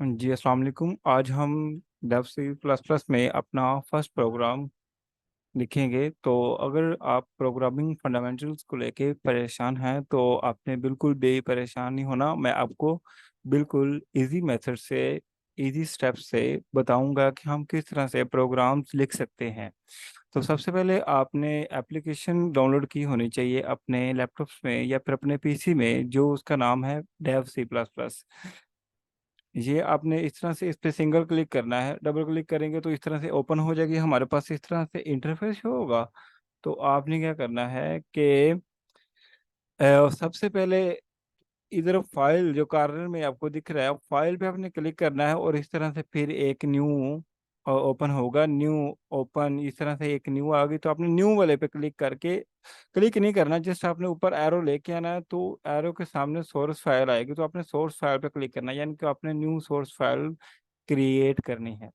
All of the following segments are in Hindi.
जी अस्सलाम वालेकुम। आज हम डेव सी प्लस प्लस में अपना फर्स्ट प्रोग्राम लिखेंगे। तो अगर आप प्रोग्रामिंग फंडामेंटल्स को लेके परेशान हैं तो आपने बिल्कुल परेशान नहीं होना। मैं आपको बिल्कुल इजी मेथड से, इजी स्टेप से बताऊंगा कि हम किस तरह से प्रोग्राम्स लिख सकते हैं। तो सबसे पहले आपने एप्लीकेशन डाउनलोड की होनी चाहिए अपने लैपटॉप्स में या फिर अपने पीसी में, जो उसका नाम है डेव सी प्लस प्लस। ये आपने इस तरह से इस पे सिंगल क्लिक करना है। डबल क्लिक करेंगे तो इस तरह से ओपन हो जाएगी हमारे पास, इस तरह से इंटरफेस होगा। तो आपने क्या करना है कि सबसे पहले इधर फाइल जो कॉर्नर में आपको दिख रहा है, फाइल पे आपने क्लिक करना है और इस तरह से फिर एक न्यू ओपन होगा। न्यू ओपन, इस तरह से एक न्यू आ गई तो आपने न्यू वाले पे क्लिक करके, क्लिक नहीं करना, जस्ट आपने ऊपर एरो लेके आना है। तो एरो के सामने सोर्स फाइल आएगी तो आपने सोर्स फाइल पे क्लिक करना है, यानी कि आपने न्यू सोर्स फाइल क्रिएट करनी है।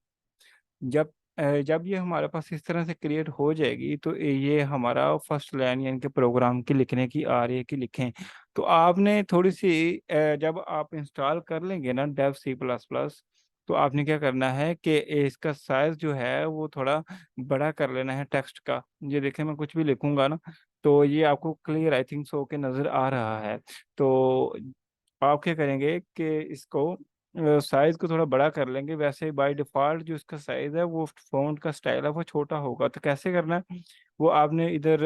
जब ये हमारे पास इस तरह से क्रिएट हो जाएगी तो ये हमारा फर्स्ट लाइन यानी कि प्रोग्राम की लिखने की आ रही है कि लिखें। तो आपने थोड़ी सी जब आप इंस्टॉल कर लेंगे ना डेव सी प्लस प्लस, तो आपने क्या करना है कि इसका साइज जो है वो थोड़ा बड़ा कर लेना है टेक्स्ट का। ये देखें, मैं कुछ भी लिखूंगा ना तो ये आपको क्लियर आई थिंक सो के नज़र आ रहा है। तो आप क्या करेंगे कि इसको साइज को थोड़ा बड़ा कर लेंगे। वैसे बाय डिफॉल्ट जो इसका साइज है, वो फ़ॉन्ट का स्टाइल है, वो छोटा होगा। तो कैसे करना है, वो आपने इधर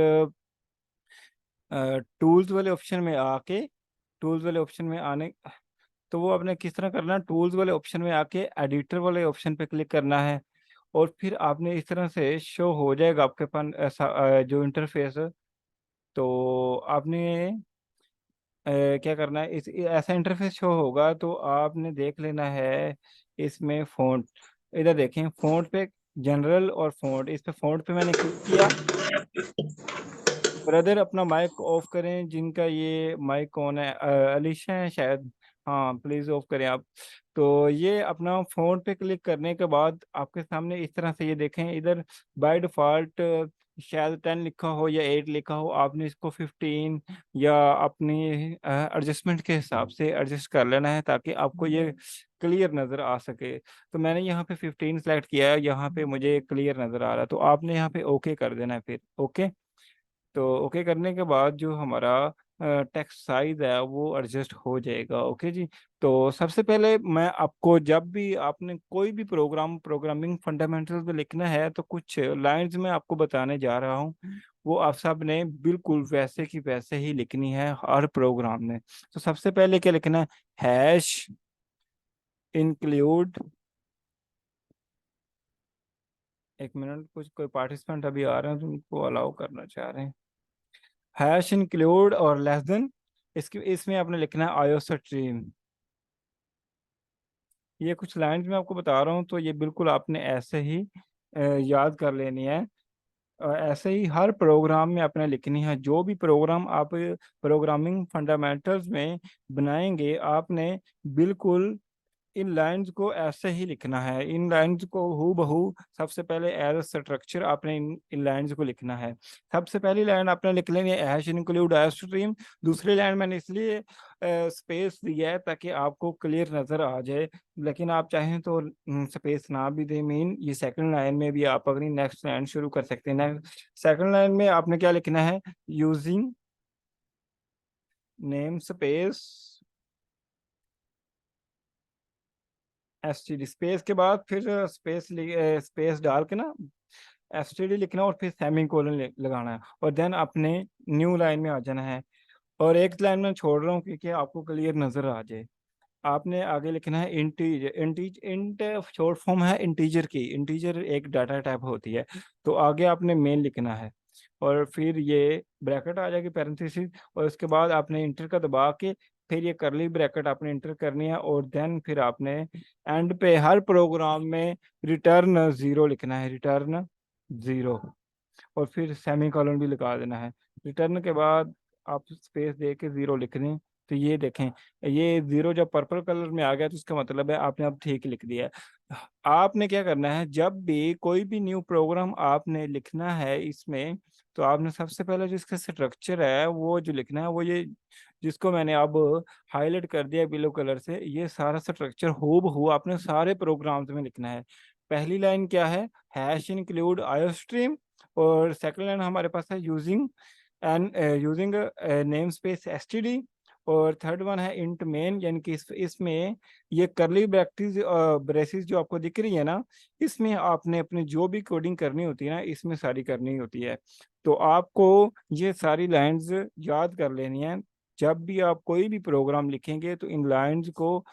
टूल्स वाले ऑप्शन में आके, टूल्स वाले ऑप्शन में आने, तो वो आपने किस तरह करना है, टूल्स वाले ऑप्शन में आके एडिटर वाले ऑप्शन पे क्लिक करना है। और फिर आपने इस तरह से शो हो जाएगा आपके पास ऐसा जो इंटरफेस। तो आपने क्या करना है, इस ऐसा इंटरफेस शो होगा तो आपने देख लेना है इसमें फ़ॉन्ट। इधर देखें फ़ॉन्ट पे, जनरल और फ़ॉन्ट, इस पे फ़ॉन्ट पे मैंने क्लिक किया। ब्रदर अपना माइक ऑफ करें, जिनका ये माइक ऑन है, अलीशा है शायद। हाँ प्लीज़ ऑफ करें आप। तो ये अपना फ़ोन पे क्लिक करने के बाद आपके सामने इस तरह से ये देखें, इधर बाय डिफ़ॉल्ट शायद 10 लिखा हो या 8 लिखा हो, आपने इसको 15 या अपनी एडजस्टमेंट के हिसाब से एडजस्ट कर लेना है ताकि आपको ये क्लियर नज़र आ सके। तो मैंने यहाँ पे 15 सेलेक्ट किया है, यहाँ पे मुझे क्लियर नज़र आ रहा है। तो आपने यहाँ पे ओके कर देना है फिर। ओके, तो ओके करने के बाद जो हमारा टेक्स्ट साइज है वो एडजस्ट हो जाएगा। ओके जी। तो सबसे पहले मैं आपको, जब भी आपने कोई भी प्रोग्रामिंग फंडामेंटल्स में लिखना है तो कुछ लाइंस में आपको बताने जा रहा हूँ, वो आप सब ने बिल्कुल वैसे की वैसे ही लिखनी है हर प्रोग्राम में। तो सबसे पहले क्या लिखना है, हैश इंक्लूड, एक मिनट, कुछ कोई पार्टिसिपेंट अभी आ रहे हैं तो उनको अलाउ करना चाह रहे हैं। हैश इंक्लूड और लेस देन, इसके इसमें आपने लिखना है आयो स्ट्रीम। ये कुछ लाइंस में आपको बता रहा हूँ तो ये बिल्कुल आपने ऐसे ही याद कर लेनी है। ऐसे ही हर प्रोग्राम में आपने लिखनी है। जो भी प्रोग्राम आप प्रोग्रामिंग फंडामेंटल्स में बनाएंगे, आपने बिल्कुल इन लाइंस को ऐसे ही लिखना है। इन लाइंस को हू बहू सबसे पहले एज स्ट्रक्चर आपने इन लाइंस को लिखना है। सबसे पहली लाइन आपने लिख लेनी है हैश इंक्लूड स्ट्रीम। दूसरी लाइन मैंने इसलिए स्पेस दिया है ताकि आपको क्लियर नज़र आ जाए, लेकिन आप चाहें तो स्पेस ना भी दें। मीन ये सेकंड लाइन में भी आप अपनी नेक्स्ट लाइन शुरू कर सकते हैं। नेक्स्ट सेकंड लाइन में आपने क्या लिखना है, using name space STD, space के बाद फिर स्पेस डाल के ना एसटीडी लिखना और फिर सेमी कोलन लगाना है, और देन अपने न्यू लाइन में आ जाना है। और एक लाइन में छोड़ रहा हूँ क्योंकि आपको क्लियर नजर आ जाए। आपने आगे लिखना है इंट शॉर्ट फॉर्म है इंटीजर की। इंटीजर एक डाटा टाइप होती है। तो आगे आपने मेन लिखना है और फिर ये ब्रैकेट आ जाएगी पैरेंथेसिस, और उसके बाद आपने इंटर का दबा के फिर ये करली ब्रैकेट आपने इंटर करनी है, और देन फिर आपने एंड पे हर प्रोग्राम में रिटर्न ज़ीरो लिखना है, रिटर्न ज़ीरो। और फिर सेमी कॉलन भी लगा देना है। रिटर्न के बाद आप स्पेस दे के ज़ीरो लिख दें तो ये देखें, ये जीरो जब पर्पल कलर में आ गया तो इसका मतलब है आपने अब ठीक लिख दिया है। आपने क्या करना है, जब भी कोई भी न्यू प्रोग्राम आपने लिखना है इसमें, तो आपने सबसे पहले जो इसका स्ट्रक्चर है वो जो लिखना है वो ये, जिसको मैंने अब हाईलाइट कर दिया ब्लू कलर से, ये सारा स्ट्रक्चर हूबहू आपने सारे प्रोग्राम्स में लिखना है। पहली लाइन क्या है, हैश इंक्लूड आयोस्ट्रीम, और सेकंड लाइन हमारे पास है using and using name space STD, और थर्ड वन है इंट मेन, यानी कि इसमें ये करली ब्रैकेट्स ब्रेसेस जो आपको दिख रही है ना, इसमें आपने अपनी जो भी कोडिंग करनी होती है ना इसमें सारी करनी होती है। तो आपको ये सारी लाइंस याद कर लेनी है। जब भी आप कोई भी प्रोग्राम लिखेंगे तो इन लाइंस को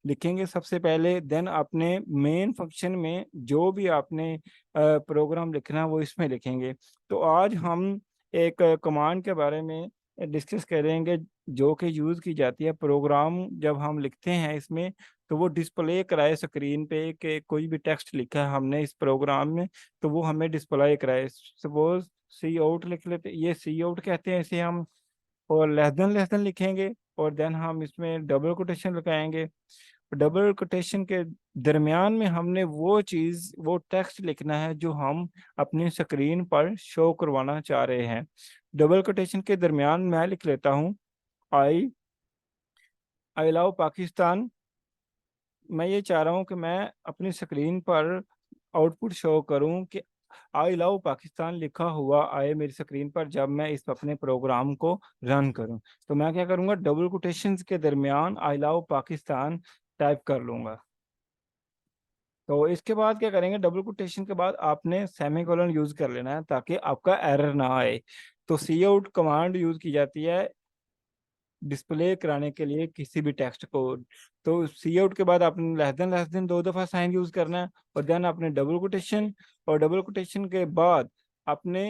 लिखेंगे सबसे पहले, देन अपने मेन फंक्शन में जो भी आपने प्रोग्राम लिखना है वो इसमें लिखेंगे। तो आज हम एक कमांड के बारे में डिस्कस करेंगे जो कि यूज़ की जाती है प्रोग्राम जब हम लिखते हैं इसमें, तो वो डिस्प्ले कराए स्क्रीन पे कि कोई भी टेक्स्ट लिखा है हमने इस प्रोग्राम में, तो वो हमें डिस्प्ले कराए। सपोज सी आउट लिख लेते, ये सी आउट कहते हैं इसे हम, और लेस देन लिखेंगे, और देन हम इसमें डबल कोटेशन लगाएंगे। डबल कोटेशन के दरमियान में हमने वो चीज़, वो टेक्स्ट लिखना है जो हम अपनी स्क्रीन पर शो करवाना चाह रहे हैं। डबल कोटेशन के दरमियान मैं लिख लेता हूँ आई आई लव पाकिस्तान। मैं ये चाह रहा हूँ कि मैं अपनी स्क्रीन पर आउटपुट शो करूँ कि आई लव पाकिस्तान लिखा हुआ आए मेरी स्क्रीन पर जब मैं इस अपने प्रोग्राम को रन करूँ। तो मैं क्या करूँगा, डबल कोटेशंस के दरमियान आई लव पाकिस्तान टाइप कर लूँगा। तो इसके बाद क्या करेंगे, डबल कोटेशन के बाद आपने सेमीकोलन यूज कर लेना है ताकि आपका एरर ना आए। तो सी आउट कमांड यूज की जाती है डिस्प्ले कराने के लिए किसी भी टेक्स्ट को। तो सी आउट के बाद आपने लेस देन दो दफा साइन यूज करना है, और देन आपने डबल कोटेशन, और डबल कोटेशन के बाद आपने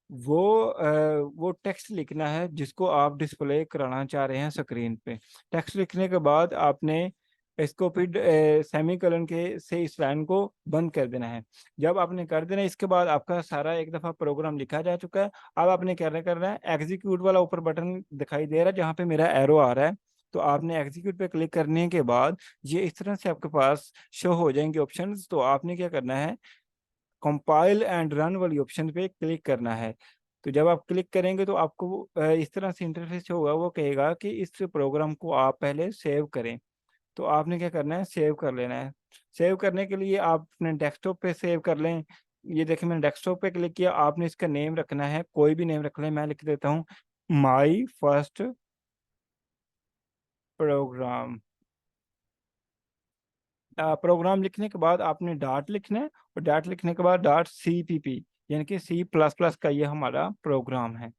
वो टेक्स्ट लिखना है जिसको आप डिस्प्ले कराना चाह रहे हैं स्क्रीन पे। टेक्स्ट लिखने के बाद आपने इसको फिर सेमीकोलन के से इस लाइन को बंद कर देना है। जब आपने कर देना है इसके बाद आपका सारा एक दफा प्रोग्राम लिखा जा चुका है। अब आपने क्या करना है, एग्जीक्यूट वाला ऊपर बटन दिखाई दे रहा है जहाँ पे मेरा एरो आ रहा है, तो आपने एग्जीक्यूट पे क्लिक करने के बाद ये इस तरह से आपके पास शो हो जाएंगे ऑप्शंस। तो आपने क्या करना है, कंपाइल एंड रन वाली ऑप्शन पे क्लिक करना है। तो जब आप क्लिक करेंगे तो आपको इस तरह से इंटरफेस होगा, वो कहेगा कि इस प्रोग्राम को आप पहले सेव करें। तो आपने क्या करना है, सेव कर लेना है। सेव करने के लिए आप अपने डेस्कटॉप पे सेव कर लें। ये देखिए मैंने डेस्कटॉप पे क्लिक किया, आपने इसका नेम रखना है, कोई भी नेम रख लें। मैं लिख देता हूँ माई फर्स्ट प्रोग्राम। प्रोग्राम लिखने के बाद आपने डॉट लिखना है, और डॉट लिखने के बाद डॉट CPP, यानी कि C++ का ये हमारा प्रोग्राम है।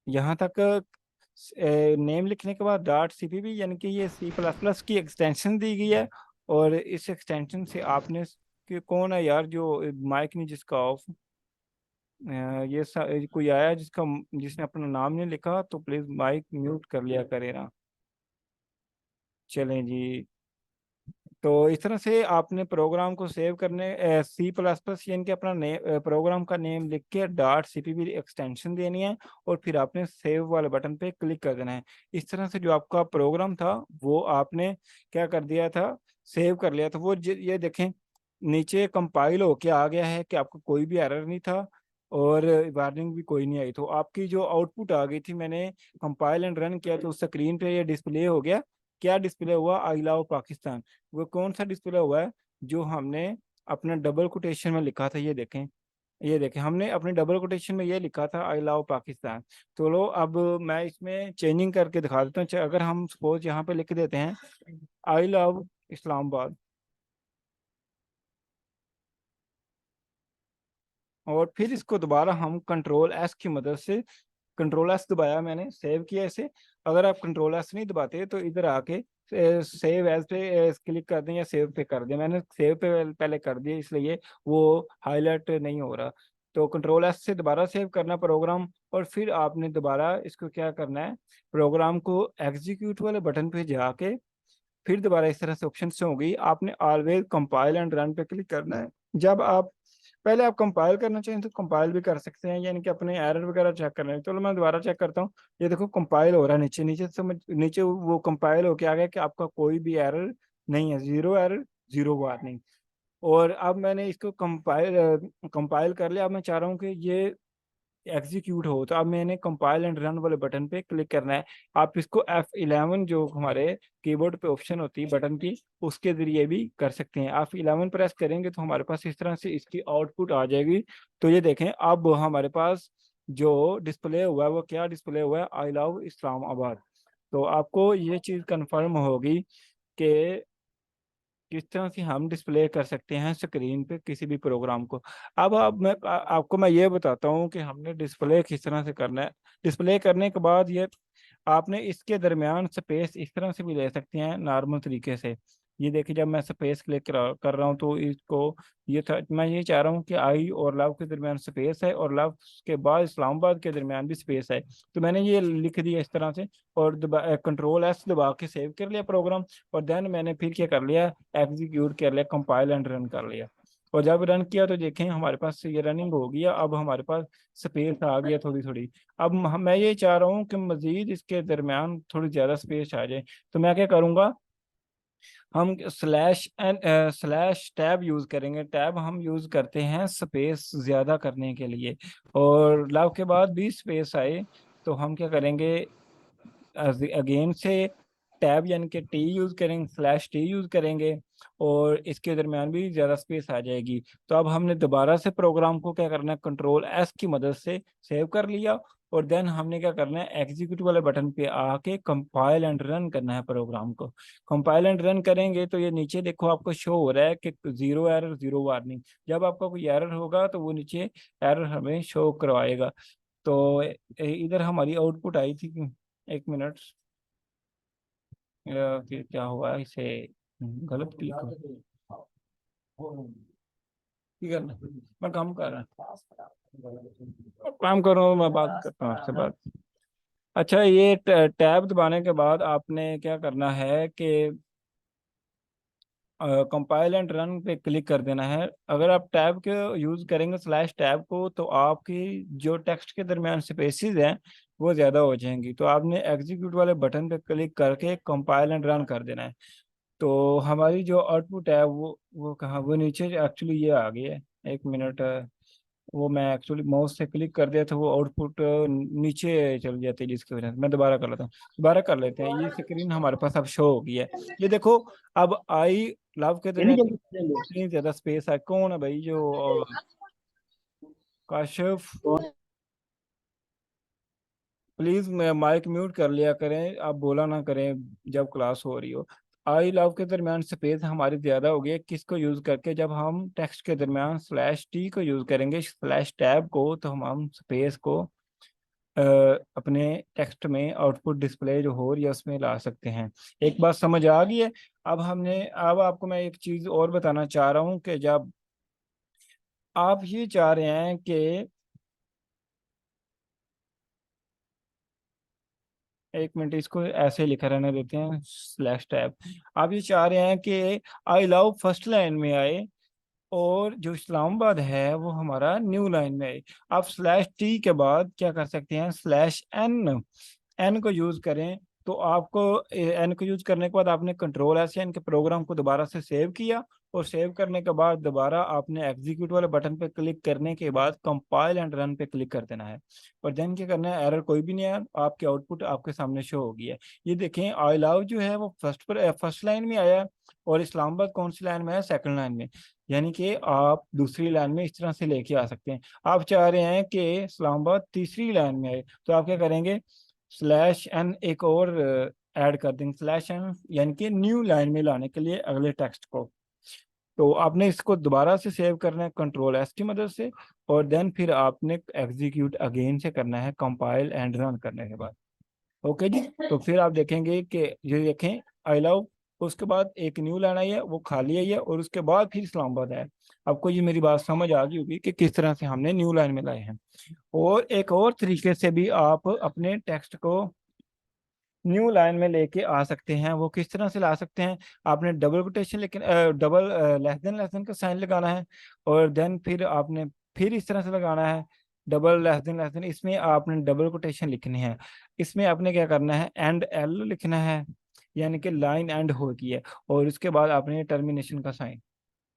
यहाँ तक नेम लिखने के बाद डॉट CPP, यानी कि ये C++ की एक्सटेंशन दी गई है। और इस एक्सटेंशन से आपने कि कौन है यार जो माइक नहीं जिसका ऑफ, कोई आया जिसने अपना नाम नहीं लिखा, तो प्लीज माइक म्यूट कर लिया करे ना। चलें जी। तो इस तरह से आपने प्रोग्राम को सेव करने C++ यानी कि अपना प्रोग्राम का नेम लिख के डॉट CPP एक्सटेंशन देनी है, और फिर आपने सेव वाले बटन पे क्लिक कर देना है। इस तरह से जो आपका प्रोग्राम था वो आपने क्या कर दिया था, सेव कर लिया था। ये देखें नीचे कंपाइल होके आ गया है कि आपको कोई भी एरर नहीं था, और वार्निंग भी कोई नहीं आई। तो आपकी जो आउटपुट आ गई थी, मैंने कंपाइल एंड रन किया तो स्क्रीन पे ये डिस्प्ले हो गया। क्या डिस्प्ले हुआ, आई लव पाकिस्तान। वो कौन सा डिस्प्ले हुआ है, जो हमने अपना डबल कोटेशन में लिखा था। ये देखें हमने अपने डबल कोटेशन में ये लिखा था आई लव पाकिस्तान। तो लो अब मैं इसमें चेंजिंग करके दिखा देता हूँ। अगर हम सपोज यहाँ पे लिख देते हैं आई लव इस्लामाबाद, और फिर इसको दोबारा हम कंट्रोल S की मदद से, कंट्रोल S दबाया मैंने, सेव किया इसे। अगर आप कंट्रोल S नहीं दबाते तो इधर आके सेव एज पे क्लिक कर दें या सेव पे कर दें। मैंने सेव पे पहले कर दिया इसलिए वो हाईलाइट नहीं हो रहा। तो कंट्रोल S से दोबारा सेव करना प्रोग्राम, और फिर आपने दोबारा इसको क्या करना है, प्रोग्राम को एग्जीक्यूट वाले बटन पे जाके फिर दोबारा इस तरह से ऑप्शन से होगी, आपने ऑलवेज कंपाइल एंड रन पे क्लिक करना है। जब आप पहले आप कंपाइल करना चाहें तो कंपाइल भी कर सकते हैं, यानी कि अपने एरर वगैरह चेक करना है। चलो मैं दोबारा चेक करता हूँ। ये देखो कंपाइल हो रहा है, नीचे नीचे समझ, नीचे वो कंपाइल होके आ गया कि आपका कोई भी एरर नहीं है, जीरो एरर, जीरो वार्निंग। और अब मैंने इसको कंपाइल कर लिया। अब मैं चाह रहा हूँ कि ये एग्जीक्यूट हो, तो अब मैंने कंपाइल एंड रन वाले बटन पे क्लिक करना है। आप इसको F11 जो हमारे कीबोर्ड पे ऑप्शन होती है बटन की, उसके जरिए भी कर सकते हैं। आप 11 प्रेस करेंगे तो हमारे पास इस तरह से इसकी आउटपुट आ जाएगी। तो ये देखें, अब हमारे पास जो डिस्प्ले हुआ है वो क्या डिस्प्ले हुआ है, आई लव इस्लामाबाद। तो आपको ये चीज़ कंफर्म होगी कि किस तरह से हम डिस्प्ले कर सकते हैं स्क्रीन पे किसी भी प्रोग्राम को। अब आपको मैं ये बताता हूँ कि हमने डिस्प्ले किस तरह से करना है। डिस्प्ले करने के बाद ये आपने इसके दरमियान स्पेस इस तरह से भी ले सकते हैं नॉर्मल तरीके से। ये देखिए, जब मैं स्पेस क्लिक कर रहा हूँ तो इसको, ये था, मैं ये चाह रहा हूँ कि आई और लव के दरमियान स्पेस है, और लव के बाद इस्लामाबाद के दरमियान भी स्पेस है। तो मैंने ये लिख दिया इस तरह से, और कंट्रोल S दबा के सेव कर लिया प्रोग्राम। और देन मैंने फिर क्या कर लिया, एग्जीक्यूट कर लिया, कंपाइल एंड रन कर लिया। और जब रन किया तो देखें हमारे पास ये रनिंग हो गया। अब हमारे पास स्पेस आ गया थोड़ी थोड़ी। अब मैं ये चाह रहा हूँ कि मजीद इसके दरमियान थोड़ी ज़्यादा स्पेस आ जाए। तो मैं क्या करूँगा, हम स्लैश टैब यूज़ करेंगे। टैब हम यूज़ करते हैं स्पेस ज़्यादा करने के लिए। और लव के बाद भी स्पेस आए तो हम क्या करेंगे, अगेन से टैब यानी कि टी यूज़ करेंगे, /T यूज़ करेंगे, और इसके दरमियान भी ज़्यादा स्पेस आ जाएगी। तो अब हमने दोबारा से प्रोग्राम को क्या करना है, कंट्रोल S की मदद से सेव कर लिया। और देन हमने क्या करना है, एग्जीक्यूट वाले बटन पे आके कंपाइल एंड रन करना है प्रोग्राम को। कंपाइल एंड रन करेंगे तो ये नीचे देखो आपको शो हो रहा है कि जीरो एरर, जीरो वार्निंग। जब आपका कोई एरर होगा तो वो नीचे एरर हमें शो करवाएगा। तो इधर हमारी आउटपुट आई थी कि, एक मिनट, फिर क्या हुआ इसे, गलत क्लिक हो, ठीक है ना? मैं काम कर रहा हूँ, काम कर रहा हूँ, मैं बात करता हूँ आपसे बात। अच्छा, ये टैब दबाने के बाद आपने क्या करना है कि कंपाइल एंड रन पे क्लिक कर देना है। अगर आप टैब के यूज़ करेंगे, /टैब को, तो आपकी जो टेक्स्ट के दरमियान स्पेसिस हैं वो ज़्यादा हो जाएंगी। तो आपने एग्जीक्यूट वाले बटन पे क्लिक करके कंपाइल एंड रन कर देना है। तो हमारी जो आउटपुट है वो कहाँ, वो नीचे एक्चुअली ये आ गई है। एक मिनट, वो मैं एक्चुअली माउस से क्लिक कर दिया था, वो आउटपुट नीचे चल जाती है, जिसकी वजह से मैं दोबारा कर लेता हूँ। दोबारा कर लेते हैं, ये स्क्रीन हमारे पास अब शो हो गई है। ये देखो, अब आई लव के यानी दरमियान जल्दी इतनी ज्यादा स्पेस है। कौन है भाई जो काशिफ, प्लीज मैं माइक म्यूट कर लिया करें, आप बोला ना करें जब क्लास हो रही हो। आई लव के दरमियान स्पेस हमारी ज़्यादा होगी, किसको यूज़ करके, जब हम टेक्स्ट के दरमियान /T को यूज़ करेंगे, /टैब को, तो हम स्पेस को अ, अपने टेक्स्ट में आउटपुट डिस्प्ले जो हो रही है उसमें ला सकते हैं। एक बात समझ आ गई है? अब आपको मैं एक चीज़ और बताना चाह रहा हूँ कि जब आप ये चाह रहे हैं कि, एक मिनट, इसको ऐसे लिखा रहने देते हैं, /टैब। आप ये चाह रहे हैं कि आई लव फर्स्ट लाइन में आए, और जो इस्लामाबाद है वो हमारा न्यू लाइन में आए। आप /T के बाद क्या कर सकते हैं, /N को यूज करें। तो आपको N को यूज करने के बाद आपने कंट्रोल S या इनके प्रोग्राम को दोबारा से सेव किया, और सेव करने के बाद दोबारा आपने एग्जीक्यूट वाले बटन पे क्लिक करने के बाद कंपाइल एंड रन पे क्लिक कर देना है। और देन क्या करना है, एरर कोई भी नहीं है, आपकी आउटपुट आपके सामने शो होगी है। ये देखें, आई लव जो है वो फर्स्ट लाइन में आया है, और इस्लामाबाद कौन सी लाइन में है, सेकंड लाइन में। यानी कि आप दूसरी लाइन में इस तरह से लेके आ सकते हैं। आप चाह रहे हैं कि इस्लामाबाद तीसरी लाइन में आए, तो आप क्या करेंगे, /N एक और ऐड कर देंगे, /N यानी कि न्यू लाइन में लाने के लिए अगले टेक्स्ट को। तो आपने इसको दोबारा से सेव करना है कंट्रोल S की मदद से, और देन फिर आपने एग्जीक्यूट अगेन से करना है कंपाइल एंड रन करने के बाद। ओके जी। तो फिर आप देखेंगे कि, ये देखें, आई लव, उसके बाद एक न्यू लाइन आई है, वो खाली आई है, और उसके बाद फिर इस्लामाबाद है। आपको ये मेरी बात समझ आ गई होगी कि किस तरह से हमने न्यू लाइन में लाए हैं। और एक और तरीके से भी आप अपने टेक्स्ट को न्यू लाइन में लेके आ सकते हैं। वो किस तरह से ला सकते हैं? आपने डबल कोटेशन, लेकिन डबल लेस देन का साइन लगाना है, और देन फिर आपने फिर इस तरह से लगाना है, डबल लेस देन, इसमें आपने डबल कोटेशन लिखनी है। इसमें आपने क्या करना है, एंड एल लिखना है, यानी कि लाइन एंड होती है, और उसके बाद आपने टर्मिनेशन का साइन।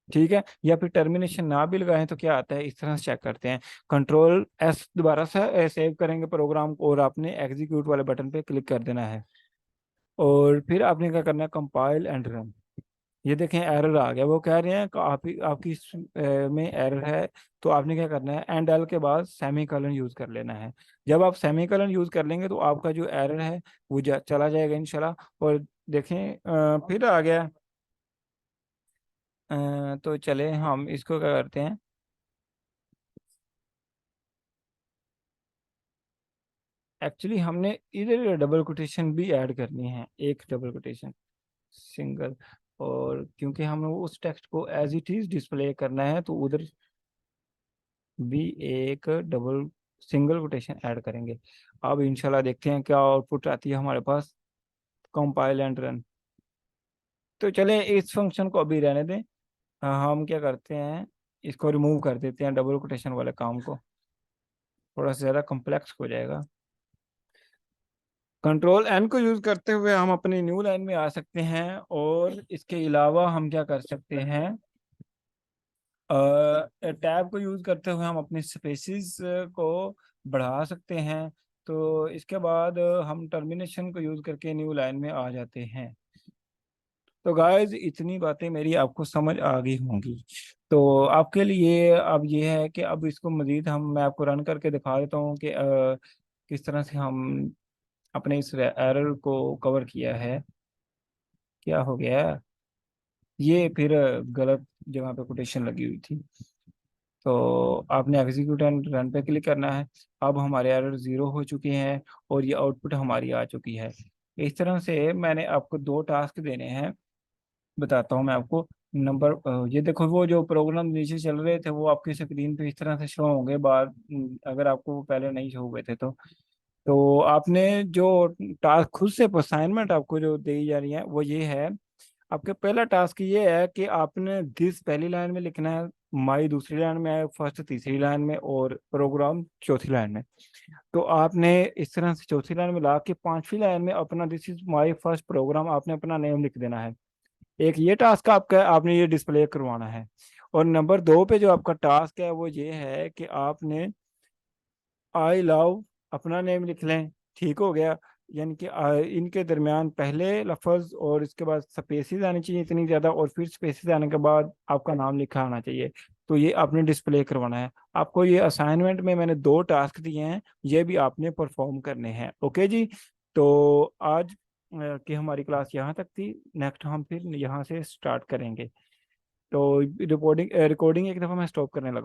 ठीक है, या फिर टर्मिनेशन ना भी लगाएं तो क्या आता है, इस तरह से चेक करते हैं। कंट्रोल एस दोबारा से सेव करेंगे प्रोग्राम को, और आपने एग्जीक्यूट वाले बटन पे क्लिक कर देना है, और फिर आपने क्या करना है, कंपाइल एंड रन। ये देखें एरर आ गया, वो कह रहे हैं कि आपकी में एरर है। तो आपने क्या करना है, एंड एल के बाद सेमी कलन यूज कर लेना है। जब आप सेमी कलन यूज कर लेंगे तो आपका जो एरर है वो चला जाएगा इंशाल्लाह। और देखें फिर आ गया। तो चले हम इसको क्या करते हैं, एक्चुअली हमने इधर डबल कोटेशन भी ऐड करनी है, एक डबल कोटेशन, सिंगल। और क्योंकि हमें उस टेक्स्ट को एज इट इज डिस्प्ले करना है, तो उधर भी एक डबल सिंगल कोटेशन ऐड करेंगे। अब इंशाल्लाह देखते हैं क्या आउटपुट आती है हमारे पास। Compile and run. तो चले इस फंक्शन को अभी रहने दें। हम क्या करते हैं, इसको रिमूव कर देते हैं, डबल कोटेशन वाले काम को, थोड़ा सा ज़्यादा कॉम्प्लेक्स हो जाएगा। कंट्रोल एन को यूज करते हुए हम अपनी न्यू लाइन में आ सकते हैं, और इसके अलावा हम क्या कर सकते हैं, टैब को यूज करते हुए हम अपने स्पेसिस को बढ़ा सकते हैं। तो इसके बाद हम टर्मिनेशन को यूज करके न्यू लाइन में आ जाते हैं। तो गाइस इतनी बातें मेरी आपको समझ आ गई होंगी। तो आपके लिए अब ये है कि अब इसको मजीद मैं आपको रन करके दिखा देता हूँ कि किस तरह से हम अपने इस एरर को कवर किया है। क्या हो गया, ये फिर गलत जगह पे कोटेशन लगी हुई थी। तो आपने एग्जीक्यूट एंड रन पे क्लिक करना है। अब हमारे एरर जीरो हो चुके हैं, और ये आउटपुट हमारी आ चुकी है। इस तरह से मैंने आपको दो टास्क देने हैं, बताता हूँ मैं आपको। नंबर ये देखो, वो जो प्रोग्राम नीचे चल रहे थे वो आपकी स्क्रीन पे इस तरह से शो होंगे बाद, अगर आपको वो पहले नहीं शो हुए थे तो आपने जो टास्क खुद से असाइनमेंट आपको जो दी जा रही है वो ये है। आपका पहला टास्क ये है कि आपने दिस पहली लाइन में लिखना है, माई दूसरी लाइन में है, फर्स्ट तीसरी लाइन में, और प्रोग्राम चौथी लाइन में। तो आपने इस तरह से चौथी लाइन में ला के पांचवी लाइन में अपना this is my first program आपने अपना नेम लिख देना है। एक ये टास्क आपका है, आपने ये डिस्प्ले करवाना है। और नंबर दो पे जो आपका टास्क है वो ये है कि आपने आई लव अपना नेम लिख लें। ठीक हो गया, यानी कि इनके दरमियान पहले लफ्ज और इसके बाद स्पेसिस आनी चाहिए इतनी ज़्यादा, और फिर स्पेसिस आने के बाद आपका नाम लिखा आना चाहिए। तो ये आपने डिस्प्ले करवाना है। आपको ये असाइनमेंट में मैंने दो टास्क दिए हैं, ये भी आपने परफॉर्म करने हैं। ओके जी। तो आज की हमारी क्लास यहाँ तक थी। नेक्स्ट हम फिर यहाँ से स्टार्ट करेंगे। तो रिकॉर्डिंग रिकॉर्डिंग एक दफ़ा मैं स्टॉप करने लगा।